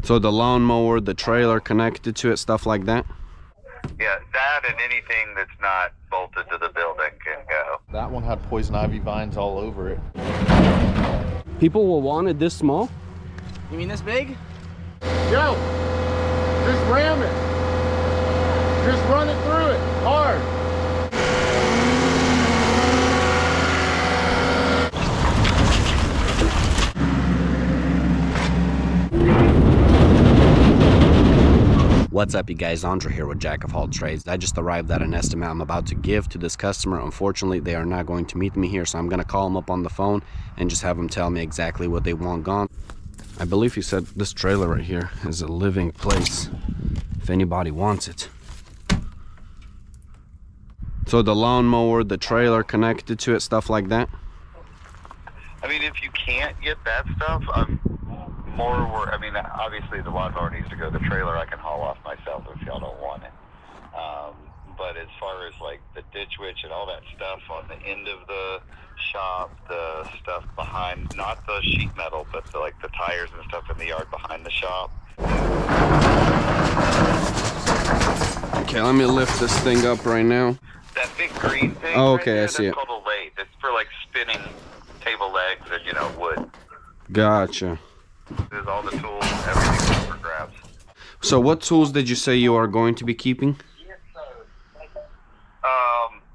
So the lawnmower, the trailer connected to it, stuff like that? Yeah, that and anything that's not bolted to the building can go. That one had poison ivy vines all over it. People will want it this small? You mean this big? Yo, just ram it. Just run it through it hard. What's up, you guys? Andre here with Jack of All Trades. I just arrived at an estimate I'm about to give to this customer. Unfortunately, they are not going to meet me here, so I'm going to call them up on the phone and just have them tell me exactly what they want gone. I believe he said this trailer right here is a living place if anybody wants it. So the lawnmower, the trailer connected to it, stuff like that? I mean, if you can't get that stuff, I mean, obviously the lawnmower needs to go. The trailer I can haul off myself if y'all don't want it. But as far as like the ditch witch and all that stuff on the end of the shop, the stuff behind, not the sheet metal, but like the tires and stuff in the yard behind the shop. Okay, let me lift this thing up right now. That big green thing. Oh, right okay, there, I see it. That's called a lathe. It's for like spinning table legs and, you know, wood. Gotcha. There's all the tools, everything for grabs. So what tools did you say you are going to be keeping?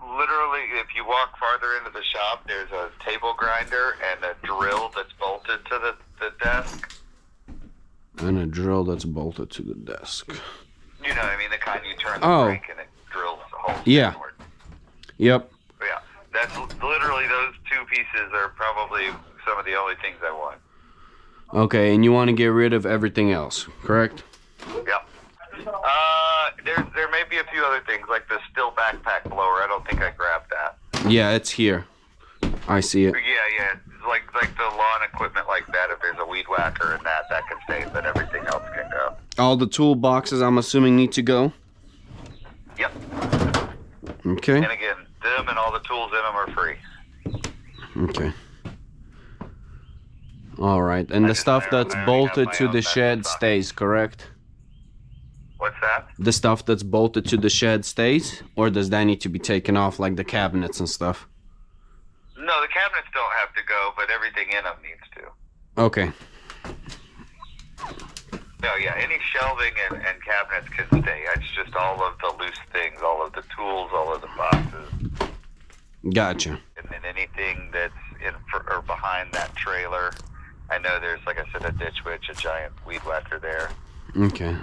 Literally, if you walk farther into the shop, there's a table grinder and a drill that's bolted to the desk. And a drill that's bolted to the desk. You know what I mean? The kind you turn the crank and it drills holes. Yeah. Downward. Yep. Yeah. That's literally, those two pieces are probably some of the only things I want. Okay, and you want to get rid of everything else, correct? Yeah. There may be a few other things, like the still backpack blower. I don't think I grabbed that. Yeah, it's here. I see it. Yeah. Like the lawn equipment like that, if there's a weed whacker and that can stay, but everything else can go. All the toolboxes, I'm assuming, need to go? Yep. Okay. And again, them and all the tools in them are free. Okay. All right, and the stuff that's bolted to the shed stays, correct? What's that? The stuff that's bolted to the shed stays, or does that need to be taken off, like the cabinets and stuff? No, the cabinets don't have to go, but everything in them needs to. Okay. No, yeah, any shelving and cabinets can stay. It's just all of the loose things, all of the tools, all of the boxes. Gotcha. And then anything that's in or behind that trailer. I know there's, like I said, a ditch witch, a giant weed whacker there. Okay.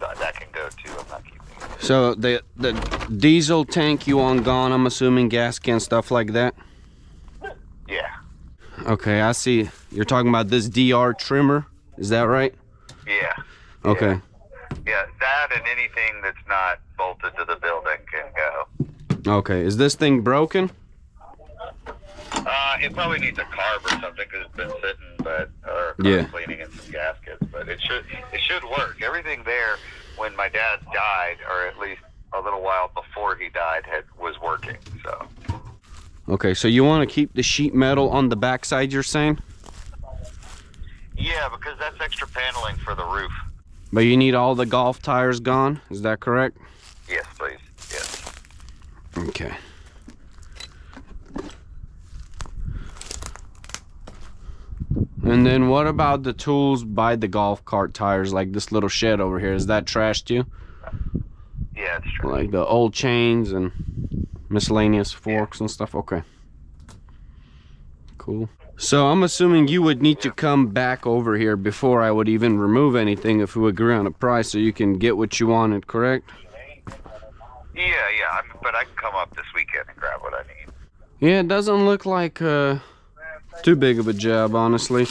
That can go too. I'm not keeping it. So the diesel tank you want gone, I'm assuming, gas can, stuff like that? Yeah. Okay, I see. You're talking about this DR trimmer, is that right? Yeah. Okay. Yeah, that and anything that's not bolted to the building can go. Okay, is this thing broken? It probably needs a carb or something because it's been sitting, or cleaning in some gaskets. But it should work. Everything there, when my dad died, or at least a little while before he died, was working. So. Okay, so you want to keep the sheet metal on the backside, you're saying? Yeah, because that's extra paneling for the roof. But you need all the golf tires gone, is that correct? Yes, please. Yes. Okay. And then what about the tools by the golf cart tires, like this little shed over here? Is that trashed too? Yeah, it's true. Like the old chains and miscellaneous forks and stuff? Okay. Cool. So I'm assuming you would need to come back over here before I would even remove anything if we agree on a price so you can get what you wanted, correct? Yeah. But I can come up this weekend and grab what I need. Yeah, it doesn't look like too big of a job, honestly.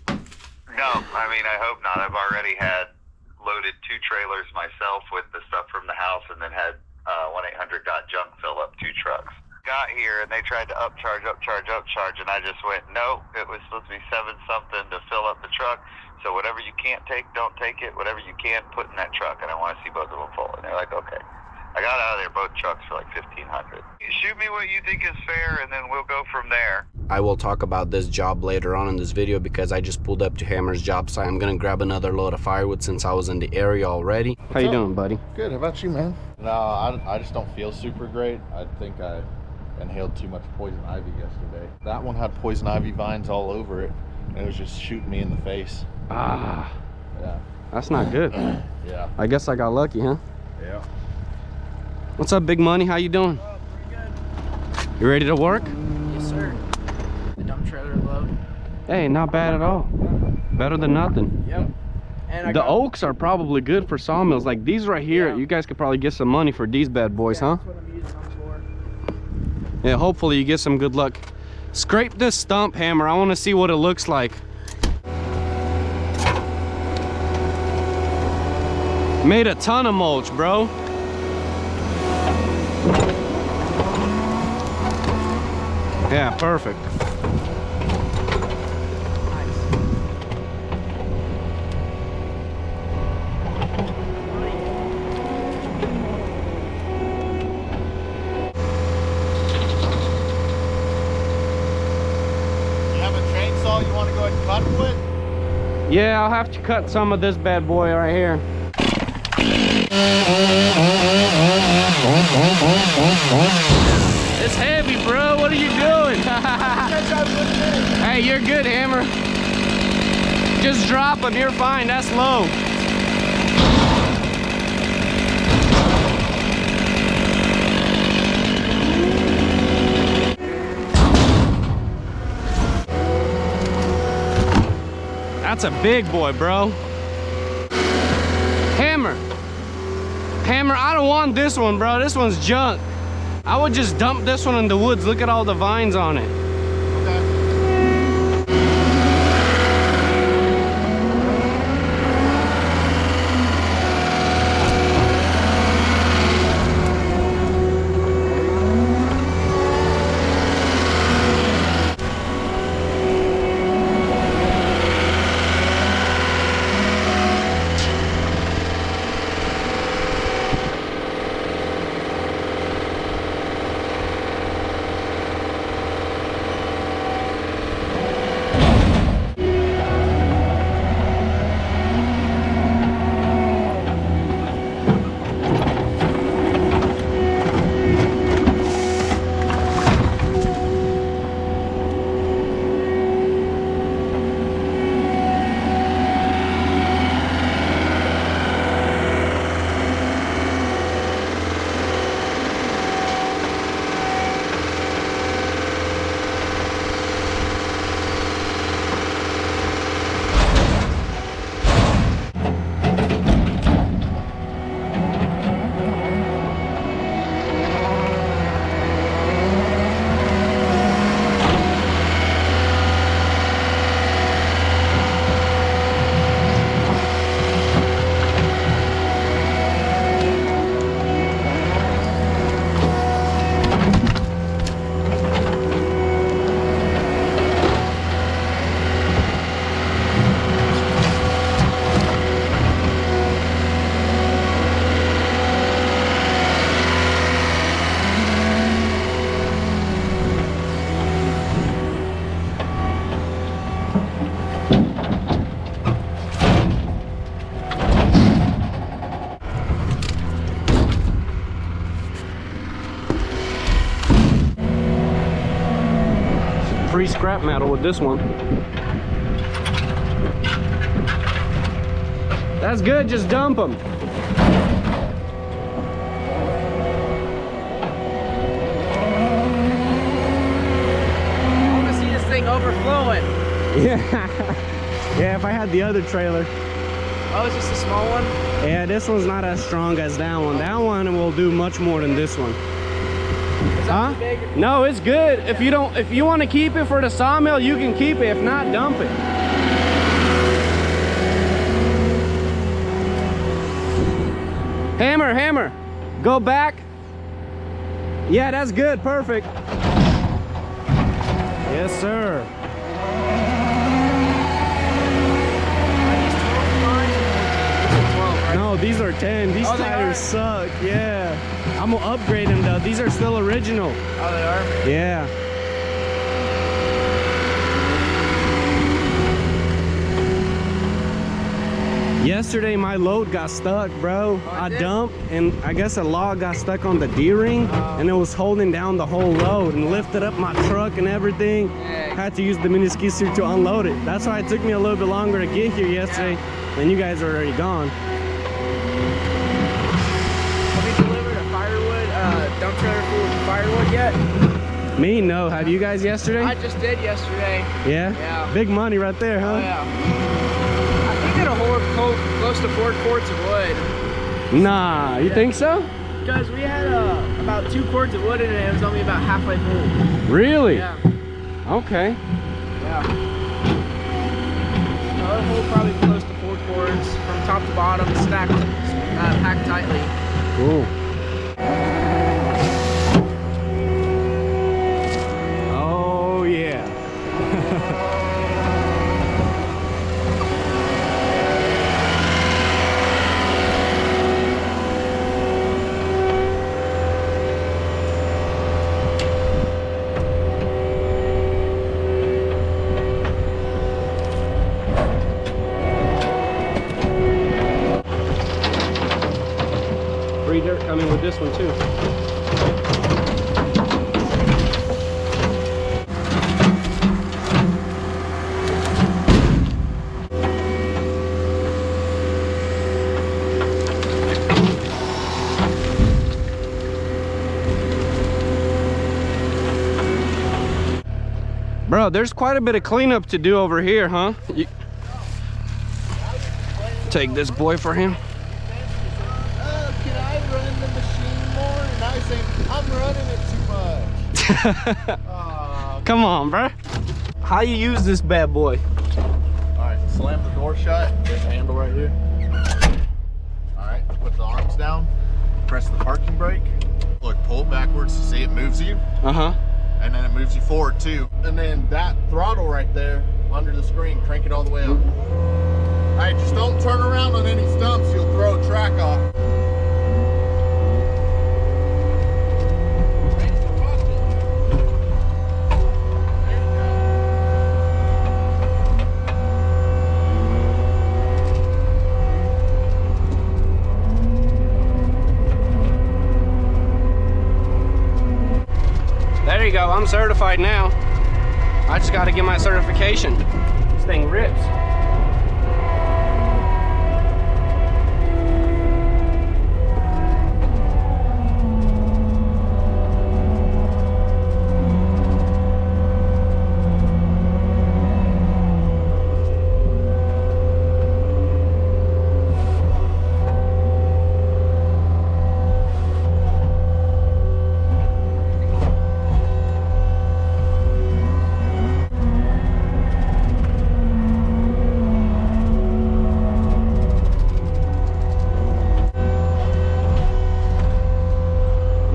No, I mean, I hope not. I've already had loaded 2 trailers myself with the stuff from the house, and then had 1-800-GOT-JUNK fill up 2 trucks. Got here, and they tried to upcharge, and I just went, no, it was supposed to be 7-something to fill up the truck, so whatever you can't take, don't take it. Whatever you can, put in that truck, and I want to see both of them full. And they're like, okay. I got out of there, both trucks, for like $1,500. Shoot me what you think is fair, and then we'll go from there. I will talk about this job later on in this video because I just pulled up to Hammer's job site. I'm gonna grab another load of firewood since I was in the area already. How you doing, buddy? Good. How about you, man? No, I just don't feel super great. I think I inhaled too much poison ivy yesterday. That one had poison ivy vines all over it, and it was just shooting me in the face. Ah, Yeah. that's not good. Yeah. I guess I got lucky, huh? Yeah. What's up, Big Money? How you doing? Oh, pretty good. You ready to work? Yes, sir. The dump trailer load. Hey, not bad at all. Better than nothing. Yep. And I The got, oaks are probably good for sawmills. Like these right here, Yeah. you guys could probably get some money for these bad boys, yeah, huh? That's what I'm using them for. Yeah, hopefully you get some good luck. Scrape this stump, Hammer. I want to see what it looks like. Made a ton of mulch, bro. Yeah, perfect. You have a chainsaw you want to go ahead and cut with? Yeah, I'll have to cut some of this bad boy right here. It's heavy, bro. What are you doing? Hey, you're good, Hammer. Just drop them. You're fine. That's low. That's a big boy, bro. Hammer. Hammer, I don't want this one, bro. This one's junk. I would just dump this one in the woods. Look at all the vines on it. Free scrap metal with this one. That's good, just dump them. I want to see this thing overflowing. Yeah. Yeah, if I had the other trailer. Oh, it's just a small one? Yeah, this one's not as strong as that one. That one will do much more than this one. Is that too big? No, it's good. If you want to keep it for the sawmill, you can keep it. If not, dump it. Hammer, Hammer, go back. Yeah, that's good, perfect. Yes, sir. No, these are 10. These tires suck. Yeah. I'm gonna upgrade them though. These are still original. Oh, they are? Yeah. Yesterday my load got stuck, bro. I dumped and I guess a log got stuck on the D-ring and it was holding down the whole load and lifted up my truck and everything. Had to use the mini skid steer to unload it. That's why it took me a little bit longer to get here yesterday and you guys are already gone. Have you delivered a Firewood dump trailer full of firewood yet? Me? No. Have you guys yesterday? I just did yesterday. Yeah? Yeah. Big money right there, huh? Oh, yeah. I think it'll hold close to 4 quarts of wood. Nah, you think so? Because we had about 2 quarts of wood in it and it was only about halfway full. Really? Yeah. Okay. Yeah. So it'll hold probably close to 4 quarts from top to bottom, stacked, packed tightly. Cool. Oh yeah. Free dirt coming with this one too. Bro, there's quite a bit of cleanup to do over here, huh? Take this boy for him. Can I run the machine more? And I say, I'm running it too much. Come on, bro. How you use this bad boy? All right, slam the door shut. There's a handle right here. All right, put the arms down. Press the parking brake. Look, pull it backwards to see it moves you. Uh-huh. And then it moves you forward too. And then that throttle right there under the screen, crank it all the way up. All right, just don't turn around on any stumps. You'll throw track off. There you go, I'm certified now. I just gotta get my certification. This thing rips.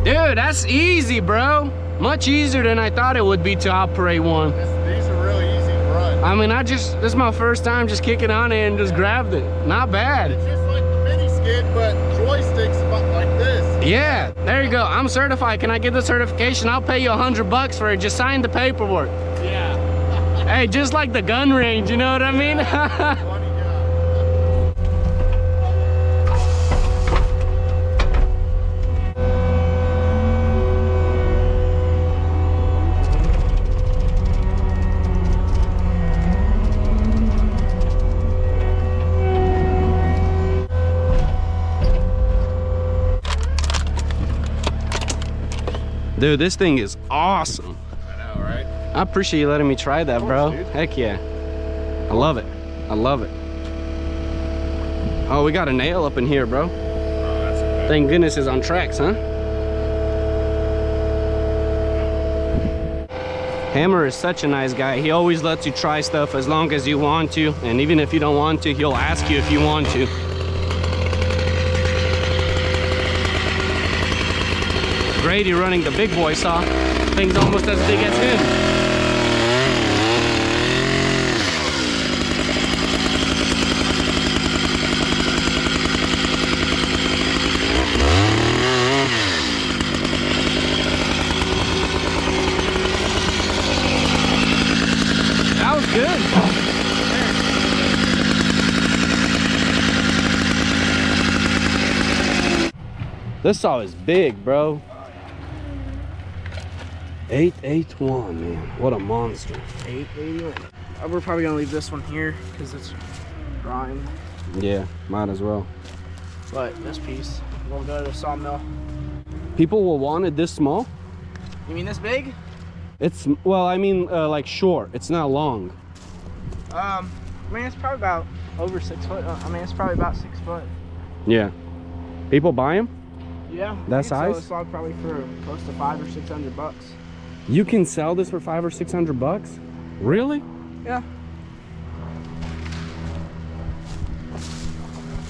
Dude, that's easy, bro. Much easier than I thought it would be to operate one. These are really easy to run. I mean, this is my first time just kicking on it and just grabbed it. Not bad. It's just like the mini skid, but joysticks about like this. Yeah, there you go. I'm certified. Can I get the certification? I'll pay you $100 for it. Just sign the paperwork. Yeah. Hey, just like the gun range, you know what I mean? Funny guy. Dude, this thing is awesome. I know, right? I appreciate you letting me try that, bro. dude. Heck yeah. I love it. I love it. Oh, we got a nail up in here, bro. Oh, that's okay. Thank goodness it's on tracks, huh? Hammer is such a nice guy. He always lets you try stuff as long as you want to. And even if you don't want to, he'll ask you if you want to. Grady running the big boy saw. Thing's almost as big as him. That was good. This saw is big, bro. 881, man. What a monster. 881. We're probably gonna leave this one here because it's drying. Yeah, might as well. But this piece, we'll go to the sawmill. People will want it this small? You mean this big? It's, well, I mean, like short. It's not long. I mean, it's probably about over 6 foot. I mean, it's probably about 6 foot. Yeah. People buy them? Yeah. That you can sell size? this log probably for close to $500 or $600. You can sell this for $500 or $600? Really? Yeah.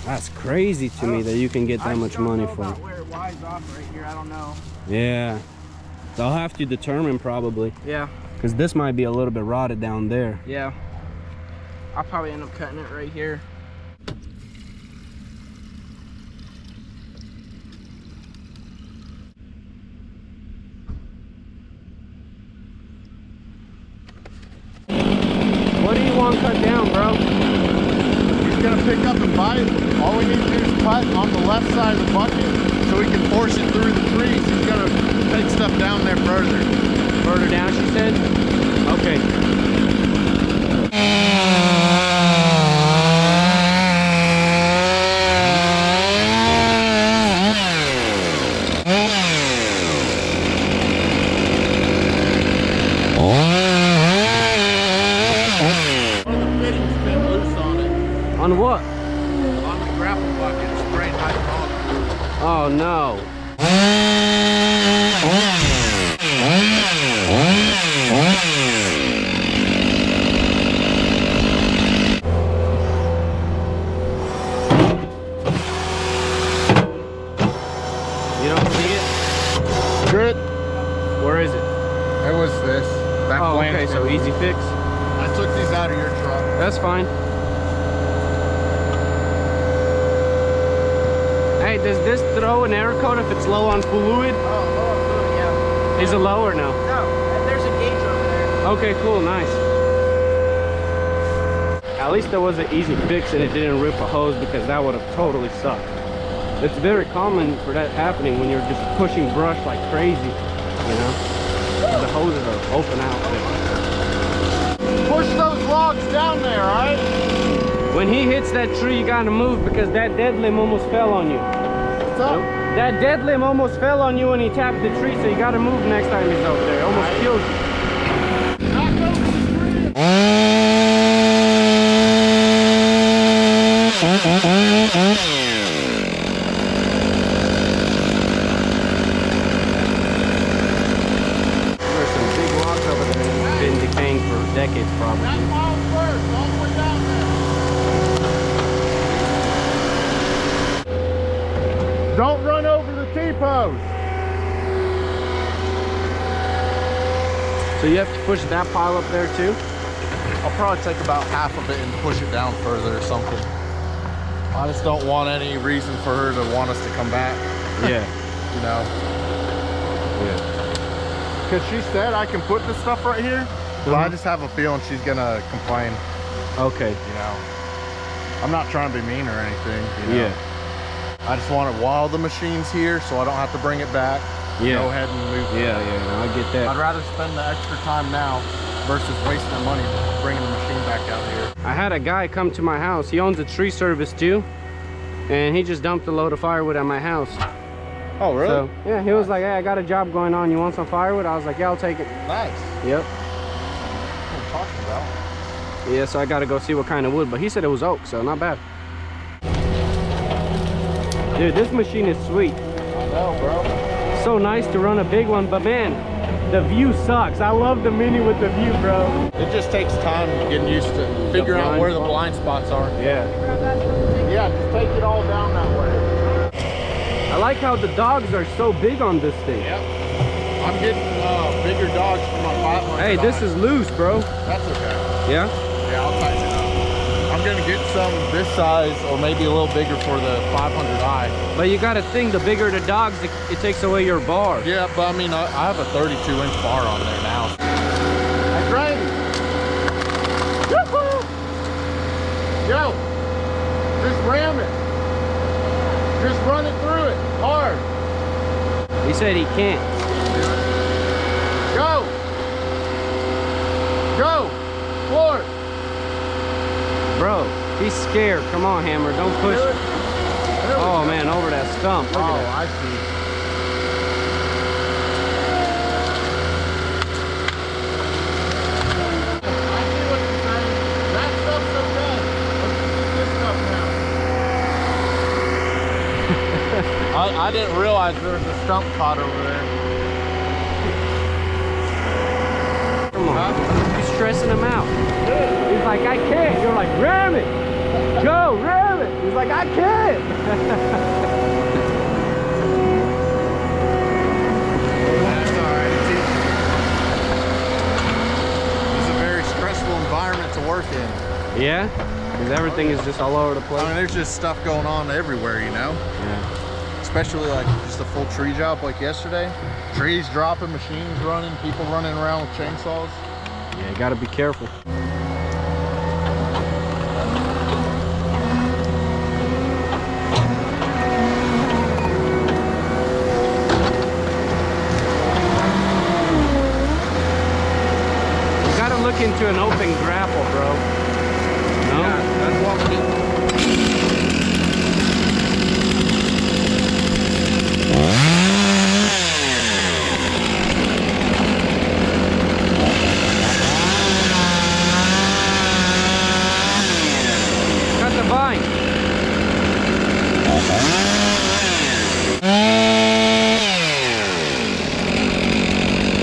That's crazy to me that you can get that much money for. I don't know about where it winds off right here. I don't know. Yeah. They'll have to determine probably. Yeah. Because this might be a little bit rotted down there. Yeah. I'll probably end up cutting it right here. What do you want cut down, bro? He's gonna pick up and bite. All we need to do is cut on the left side of the bucket so we can force it through the trees. He's gonna take stuff down there further. Further down, she said? Okay. One of the fittings been loose on it. On what? On the grapple bucket, spraying hydraulic fluid. Oh no. You don't see it? Good. Where is it? It was this. That Oh, plant okay, so pin. easy fix. I took these out of your truck. That's fine. Hey, does this throw an air coat if it's low on fluid? Oh, yeah. Is it low or no? No, there's a gauge over there. Okay, cool, nice. At least there was an easy fix and it didn't rip a hose, because that would have totally sucked. It's very common for that happening when you're just pushing brush like crazy, you know? The hoses are open out there. Push those logs down there, alright? When he hits that tree, you gotta move, because that dead limb almost fell on you. What's up? That dead limb almost fell on you when he tapped the tree, so you gotta move next time he's over there. It almost killed you. Knock over the tree. There's some big logs over there that's been decaying for decades probably. That mile first, all the way down there. Don't run over the T-post. So you have to push that pile up there too? I'll probably take about half of it and push it down further or something. I just don't want any reason for her to want us to come back, Yeah. you know. Yeah. Because she said I can put this stuff right here, but I just have a feeling she's gonna complain, Okay. you know. I'm not trying to be mean or anything, you know. Yeah. I just want it while the machine's here so I don't have to bring it back. Yeah. Go ahead and move. Yeah, yeah, I get I'd that. rather spend the extra time now versus wasting the money bringing the machine back out here. I had a guy come to my house. He owns a tree service too, and he just dumped a load of firewood at my house. Oh, really? So yeah, he was like, "Hey, I got a job going on. You want some firewood?" I was like, "Yeah, I'll take it." Nice. Yep. What I'm talking about. Yeah, so I got to go see what kind of wood, but he said it was oak, so not bad. Dude, this machine is sweet. I know, bro. So nice to run a big one, but man, the view sucks. I love the Mini with the view, bro. It just takes time getting used to figuring out where the blind spots are. Yeah. Yeah, just take it all down that way. I like how the dogs are so big on this thing. Yep. I'm getting bigger dogs for my 500. Hey, this is loose, bro. That's okay. Yeah? Yeah, I'll tighten it up. I'm gonna get some this size or maybe a little bigger for the 500i. But you gotta think, the bigger the dogs, it takes away your bar. Yeah, but I mean, I have a 32-inch bar on there now. That's right. Woohoo! Yo, just ram it. Just run it through it hard. He said he can't. Go! Go! Floor! Bro, he's scared. Come on, Hammer. Don't push. Oh, man, over that stump. Look at that. I see. I didn't realize there was a stump caught over there. Come on. You're stressing him out. He's like, I can't. You're like, ram it. Go, ram it. He's like, I can't. That's all right. It's a very stressful environment to work in. Yeah? Because everything is just all over the place. I mean, there's just stuff going on everywhere, you know? Yeah. Especially like just a full tree job like yesterday. Trees dropping, machines running, people running around with chainsaws. Yeah, you gotta be careful. You gotta look into an open grapple, bro. No? Yeah, that's what we did. Cut the vine.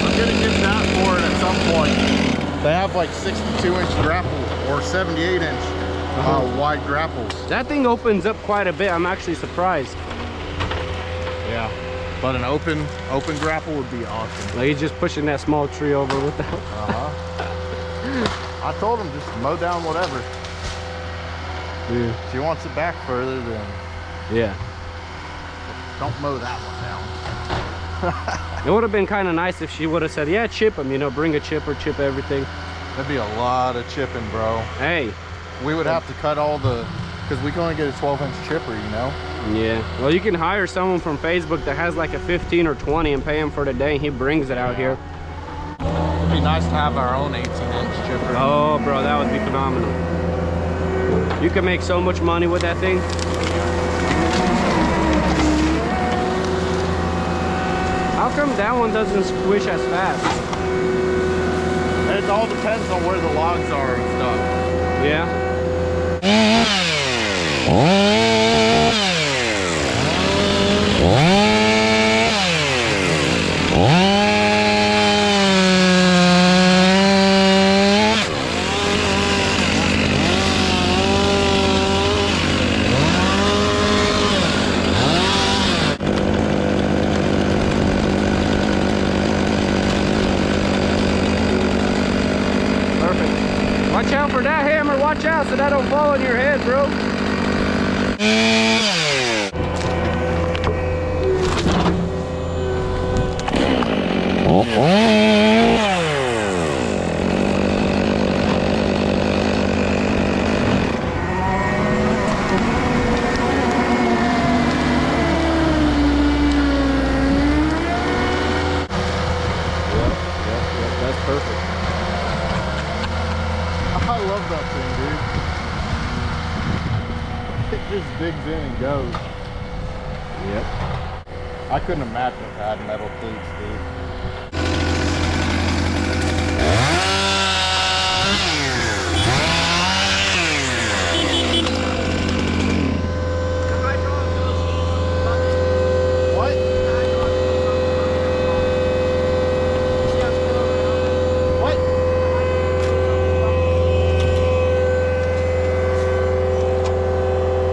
I'm gonna get that for it at some point. They have like 62-inch grapple or 78-inch wide grapples. That thing opens up quite a bit. I'm actually surprised. Yeah, but an open grapple would be awesome. Like he's just pushing that small tree over with that. I told him just mow down whatever. Yeah. If he wants it back further, then Yeah. don't mow that one down. It would have been kind of nice if she would have said, yeah, chip them, you know, bring a chipper, chip everything. That'd be a lot of chipping, bro. Hey. We would have to cut all the, because we can only get a 12-inch chipper, you know? Yeah. Well, you can hire someone from Facebook that has like a 15 or 20 and pay him for the day. And he brings it out here. It'd be nice to have our own 18-inch chipper. Oh, bro, that would be phenomenal. You can make so much money with that thing. How come that one doesn't squish as fast? It all depends on where the logs are and stuff. Yeah. Watch out for that hammer, watch out so that don't fall on your head, bro. Yep, that's perfect. I love that thing, dude. It just digs in and goes. Yep. I couldn't imagine if I had metal cleats, dude. What? What?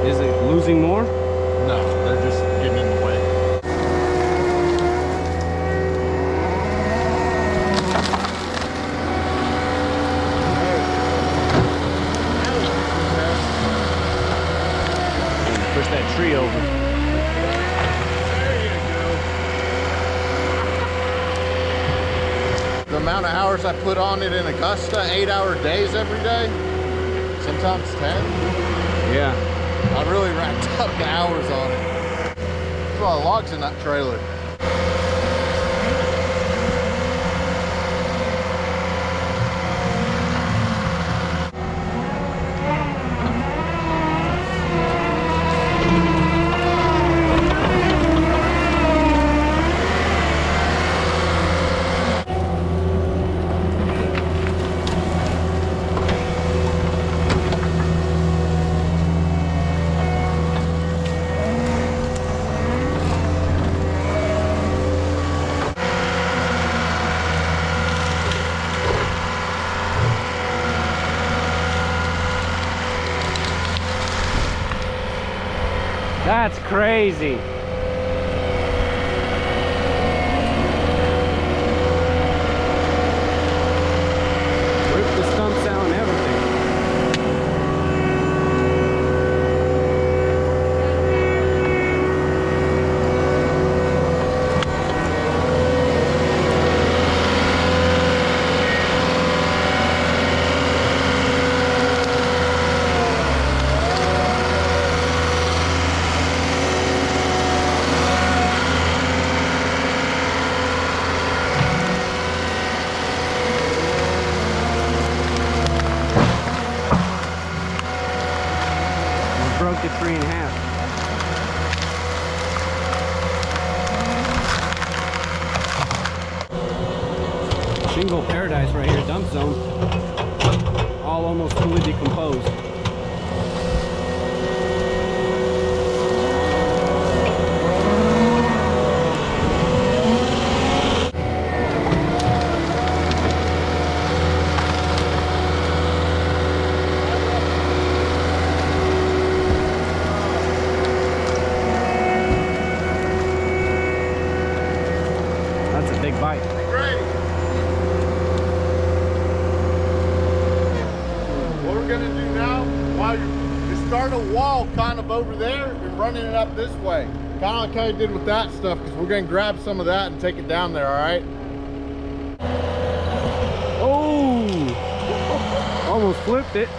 Is it losing more? No, they're just getting in the way. Push that tree over. There you go. The amount of hours I put on it in Augusta, 8-hour days every day, sometimes 10. Yeah. I really racked up the hours on it. There's a lot of logs in that trailer. That's crazy. Rip the stumps out and everything. Broke it 3.5. Shingle paradise right here, dump zone. All almost fully decomposed. That's a big bite. What we're gonna do now, while you start a wall kind of over there and running it up this way. Kind of like how you did with that stuff, because we're gonna grab some of that and take it down there, all right? Oh! Almost flipped it.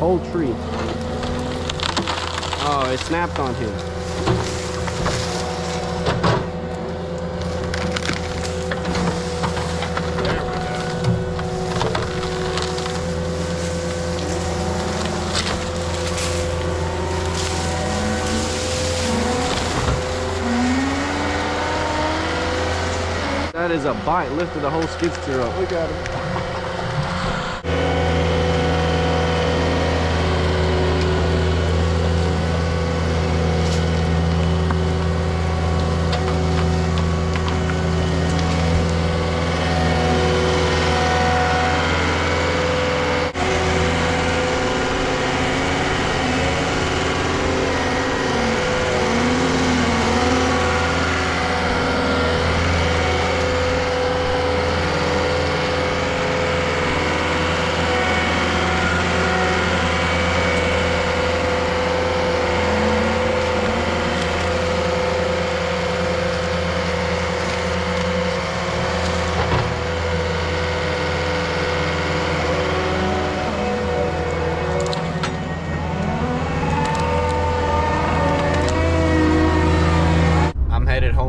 Whole tree. Oh, it snapped on him. That is a bite. Lifted the whole skid steer up. Look at him.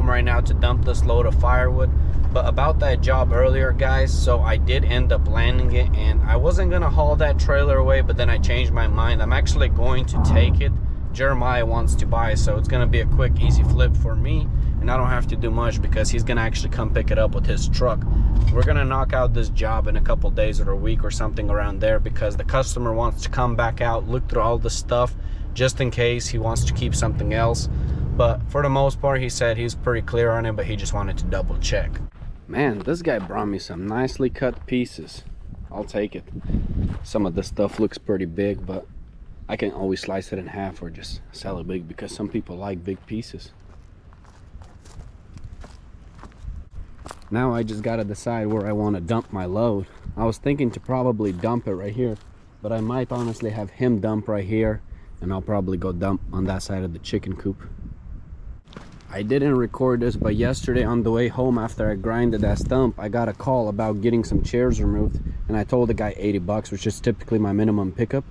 Right now to dump this load of firewood. But about that job earlier, guys, so I did end up landing it, and I wasn't gonna haul that trailer away, but then I changed my mind. I'm actually going to take it. Jeremiah wants to buy, so it's gonna be a quick, easy flip for me, and I don't have to do much because he's gonna actually come pick it up with his truck. We're gonna knock out this job in a couple days or a week or something around there, because the customer wants to come back out, look through all the stuff, just in case he wants to keep something else. But for the most part, he said he's pretty clear on it, but he just wanted to double check. Man, this guy brought me some nicely cut pieces. I'll take it. Some of this stuff looks pretty big, but I can always slice it in half or just sell it big, because some people like big pieces. Now I just gotta decide where I want to dump my load. I was thinking to probably dump it right here, but I might honestly have him dump right here, and I'll probably go dump on that side of the chicken coop. I didn't record this, but yesterday on the way home after I grinded that stump, I got a call about getting some chairs removed, and I told the guy 80 bucks, which is typically my minimum pickup,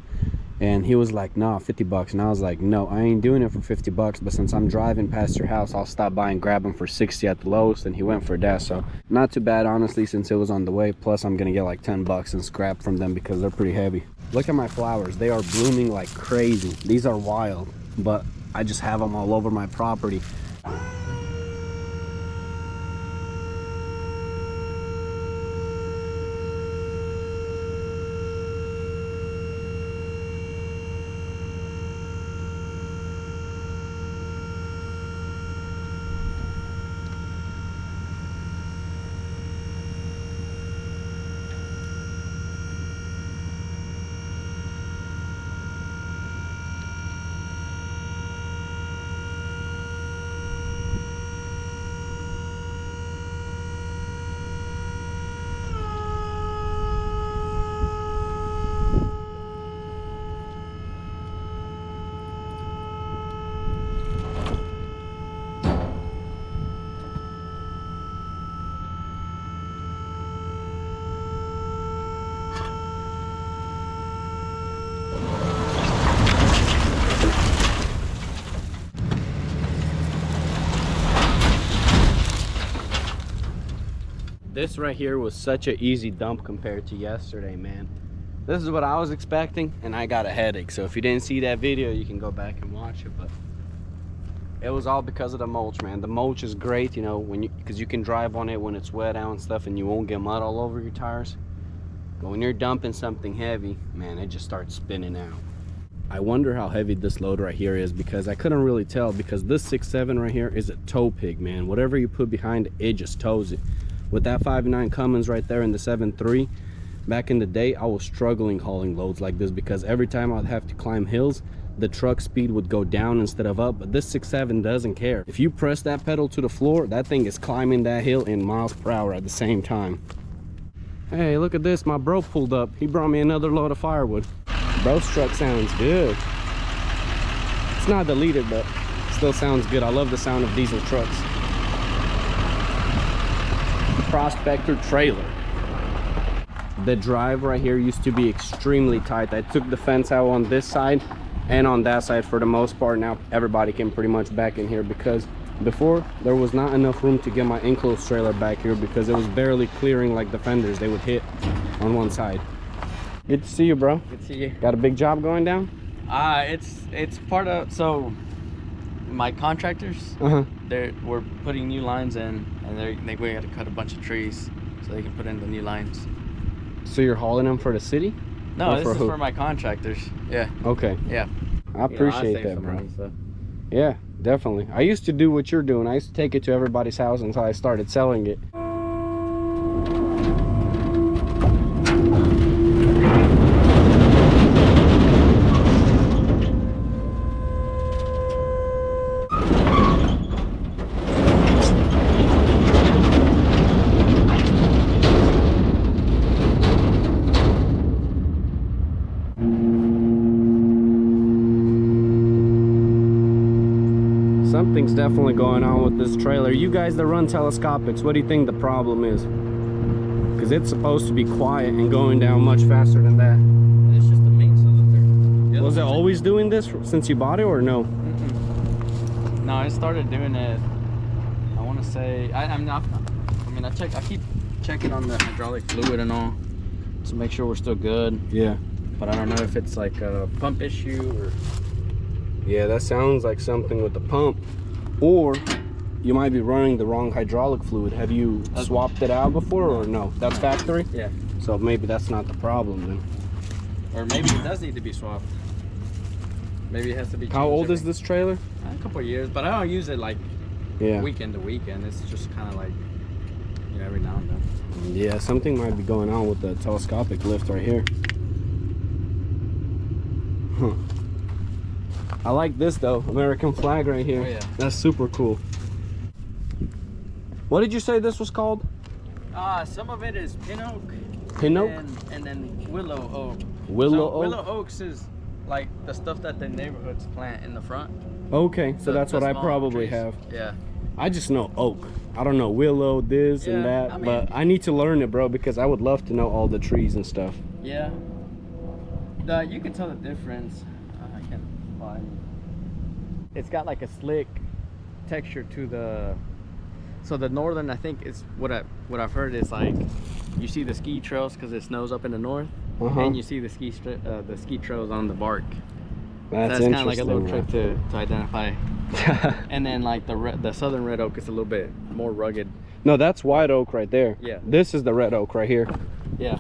and he was like, nah, 50 bucks, and I was like, no, I ain't doing it for 50 bucks, but since I'm driving past your house, I'll stop by and grab them for 60 at the lowest, and he went for that. So not too bad, honestly, since it was on the way. Plus I'm gonna get like 10 bucks in scrap from them because they're pretty heavy. Look at my flowers, they are blooming like crazy. These are wild, but I just have them all over my property. This right here was such an easy dump compared to yesterday, man. This is what I was expecting, and I got a headache. So if you didn't see that video, you can go back and watch it. But it was all because of the mulch, man. The mulch is great, you know, because you can drive on it when it's wet out and stuff, and you won't get mud all over your tires. But when you're dumping something heavy, man, it just starts spinning out. I wonder how heavy this load right here is, because I couldn't really tell, because this 6.7 right here is a tow pig, man. Whatever you put behind it, it just tows it. With that 5.9 Cummins right there in the 7.3, back in the day, I was struggling hauling loads like this, because every time I'd have to climb hills, the truck speed would go down instead of up. But this 6.7 doesn't care. If you press that pedal to the floor, that thing is climbing that hill in miles per hour at the same time. Hey, look at this, my bro pulled up. He brought me another load of firewood. Bro's truck sounds good. It's not deleted, but still sounds good. I love the sound of diesel trucks. Prospector trailer. The drive right here used to be extremely tight. I took the fence out on this side and on that side for the most part. Now everybody can pretty much back in here, because before there was not enough room to get my enclosed trailer back here, because it was barely clearing like the fenders. They would hit on one side. Good to see you, bro. Good to see you. Got a big job going down? It's part of, so my contractors, we're putting new lines in, and we had to cut a bunch of trees so they can put in the new lines. So you're hauling them for the city? No, Or this for is who? for my contractors. Yeah. Okay. Yeah. I appreciate that, bro. Yeah, definitely. I used to do what you're doing. I used to take it to everybody's house until I started selling it. Something's definitely going on with this trailer. You guys that run telescopics, what do you think the problem is? Because it's supposed to be quiet and going down much faster than that. It's just the main cylinder. Was it always doing this since you bought it, or no? No, I started doing it, I want to say, I keep checking on the hydraulic fluid and all to make sure we're still good. Yeah. But I don't know if it's like a pump issue or... Yeah, that sounds like something with the pump. Or you might be running the wrong hydraulic fluid. Have you swapped it out before, or no? That's factory? Yeah. So maybe that's not the problem then. Or maybe it does need to be swapped. Maybe it has to be changed. How old is this trailer? A couple of years, but I don't use it like Yeah. weekend to weekend. It's just kind of like, you know, every now and then. Yeah, something might be going on with the telescopic lift right here. Huh. I like this though, American flag right here. Oh, yeah. That's super cool. What did you say this was called? Some of it is pin oak. Pin oak? And then willow oak. Willow So oak? willow oaks is like the stuff that the neighborhoods plant in the front. Okay, so that's the what I small probably trees. have. Yeah. I just know oak. I don't know willow, this and Yeah, that, I mean- but I need to learn it, bro, because I would love to know all the trees and stuff. Yeah. You can tell the difference. I can't find. It's got like a slick texture to the. So the northern, I think, is what I've heard is like, you see the ski trails because it snows up in the north, and you see the ski trails on the bark. That's kind of like a little interesting, trick to identify. And then like the southern red oak is a little bit more rugged. No, that's white oak right there. Yeah. This is the red oak right here. Yeah.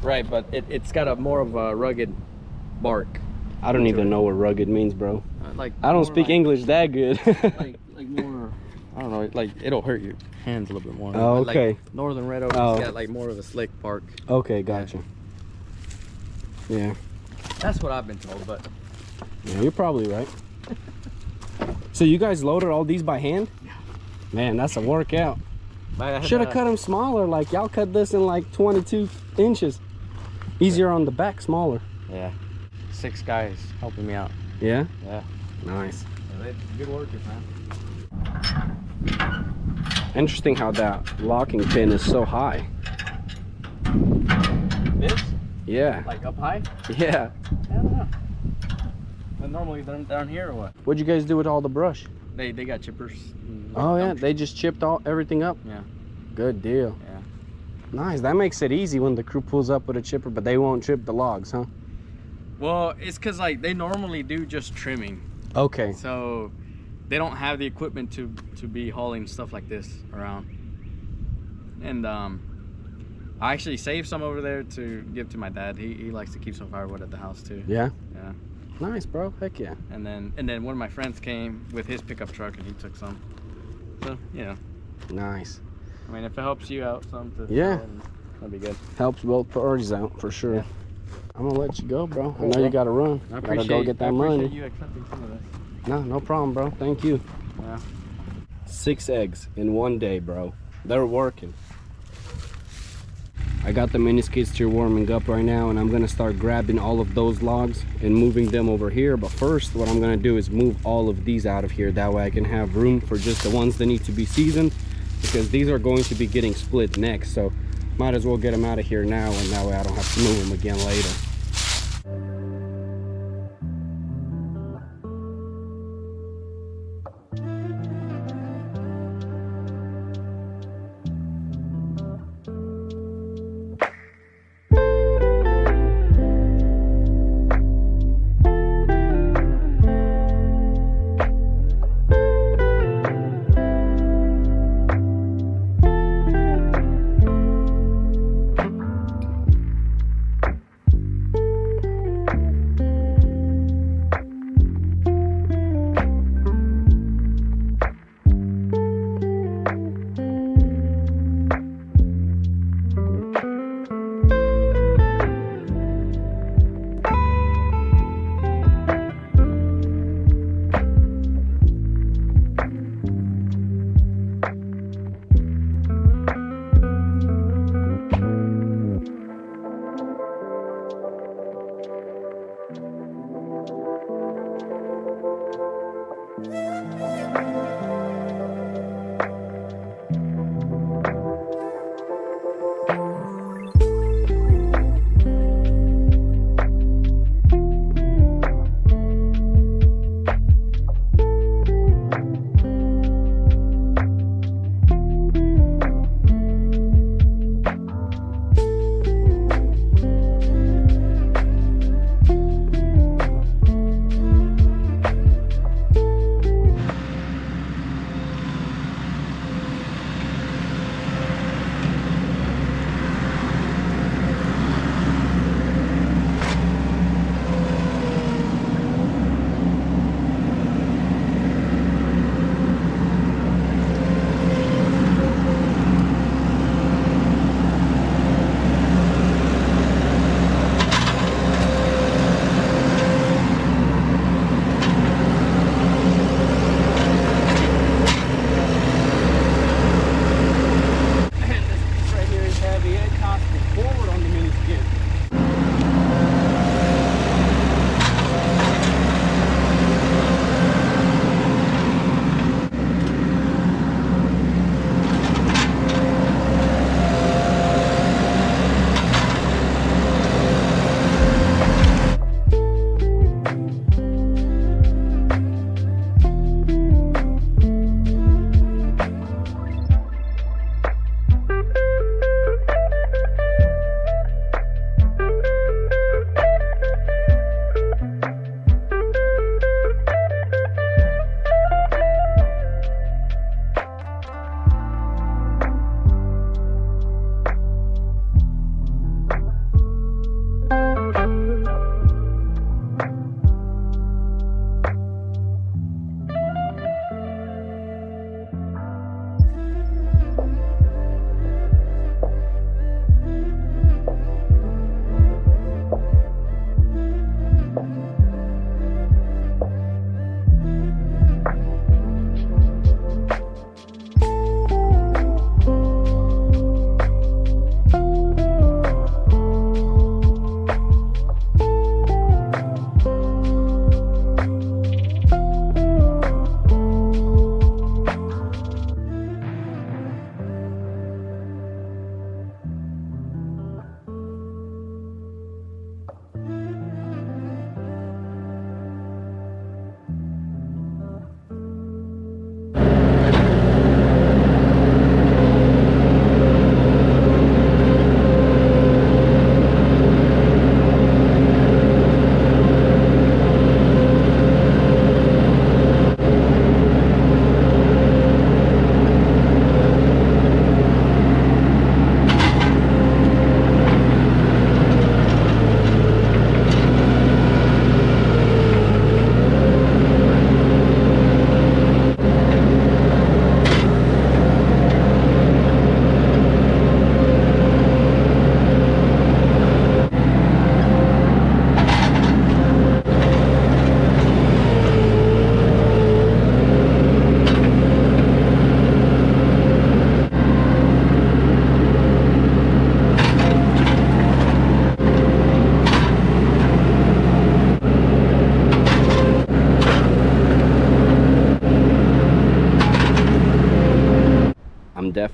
Right, but it's got a more of a rugged bark. I don't even know what rugged means, bro. Like I don't more speak like, English that good. like more. I don't know. Like it'll hurt your hands a little bit more. Oh, But, okay. Like, northern red oak Oh. has got like more of a slick bark. Okay, gotcha. Yeah. That's what I've been told, but Yeah, you're probably right. So you guys loaded all these by hand? Man, that's a workout. Should have cut them smaller. Like y'all cut this in like 22 inches. Easier on the back, smaller. Yeah. 6 guys helping me out. Yeah? Yeah. Nice. Yeah, good workers, man. Interesting how that locking pin is so high. This? Yeah. Like up high? Yeah. I don't know. But normally they're down here or what? What'd you guys do with all the brush? They got chippers. Oh yeah, they just chipped everything up? Yeah. Good deal. Yeah. Nice. That makes it easy when the crew pulls up with a chipper, but they won't chip the logs, huh? Well, it's because like they normally do just trimming. Okay. So they don't have the equipment to be hauling stuff like this around. And I actually saved some over there to give to my dad. He likes to keep some firewood at the house too. Yeah. Yeah. Nice, bro. Heck yeah. And then one of my friends came with his pickup truck and he took some. So, you know. Nice. I mean, if it helps you out some to Yeah. that'd be good. Helps both parties out for sure. Yeah. I'm gonna let you go, bro. Cool, I know bro. you gotta run. I Gotta go get that money. appreciate you accepting some of this. No problem, bro. Thank you. Yeah. 6 eggs in one day, bro. They're working. I got the mini skid steer warming up right now, and I'm gonna start grabbing all of those logs and moving them over here. But first, what I'm gonna do is move all of these out of here. That way I can have room for just the ones that need to be seasoned, because these are going to be getting split next. So might as well get them out of here now, and that way I don't have to move them again later.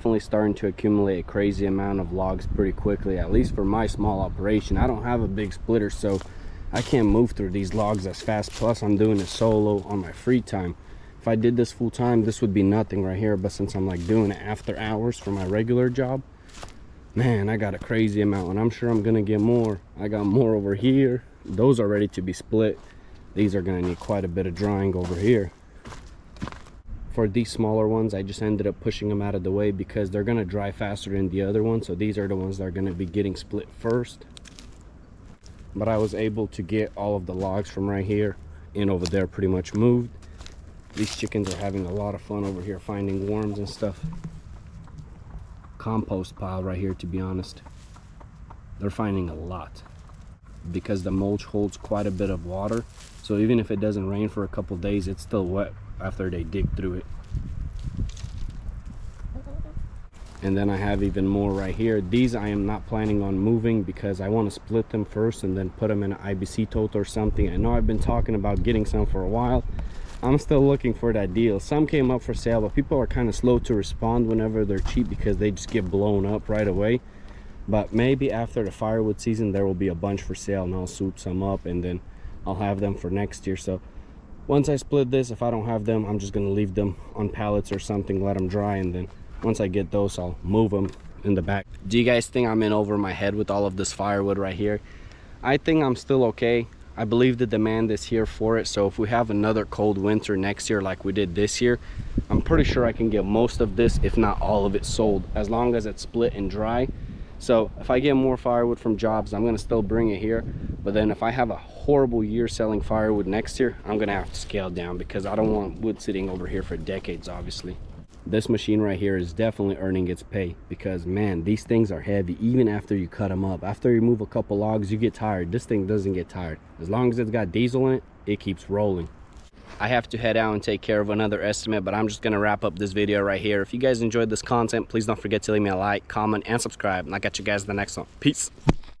definitely starting to accumulate a crazy amount of logs pretty quickly, at least for my small operation. I don't have a big splitter, so I can't move through these logs as fast. Plus I'm doing it solo on my free time. If I did this full time, this would be nothing right here, but since I'm like doing it after hours for my regular job, man, I got a crazy amount, and I'm sure I'm gonna get more. I got more over here. Those are ready to be split. These are gonna need quite a bit of drying over here. For these smaller ones, I just ended up pushing them out of the way because they're gonna dry faster than the other ones. So these are the ones that are gonna be getting split first. But I was able to get all of the logs from right here and over there pretty much moved. These chickens are having a lot of fun over here finding worms and stuff. Compost pile right here, to be honest. They're finding a lot because the mulch holds quite a bit of water. So even if it doesn't rain for a couple days, it's still wet after they dig through it. And then I have even more right here. These I am not planning on moving because I want to split them first and then put them in an IBC tote or something. I know I've been talking about getting some for a while. I'm still looking for that deal. Some came up for sale, but people are kind of slow to respond whenever they're cheap because they just get blown up right away. But maybe after the firewood season, there will be a bunch for sale, and I'll soup some up and then I'll have them for next year. So once I split this, if I don't have them, I'm just gonna leave them on pallets or something, let them dry, and then once I get those, I'll move them in the back. Do you guys think I'm in over my head with all of this firewood right here? I think I'm still okay. I believe the demand is here for it. So if we have another cold winter next year like we did this year, I'm pretty sure I can get most of this, if not all of it, sold, as long as it's split and dry. So if I get more firewood from jobs, I'm gonna still bring it here. But then if I have a horrible year selling firewood next year, I'm gonna have to scale down because I don't want wood sitting over here for decades, obviously. This machine right here is definitely earning its pay because, man, these things are heavy even after you cut them up. After you move a couple logs, you get tired. This thing doesn't get tired. As long as it's got diesel in it, it keeps rolling. I have to head out and take care of another estimate, but I'm just gonna wrap up this video right here. If you guys enjoyed this content, please don't forget to leave me a like, comment, and subscribe, and I'll catch you guys in the next one. Peace.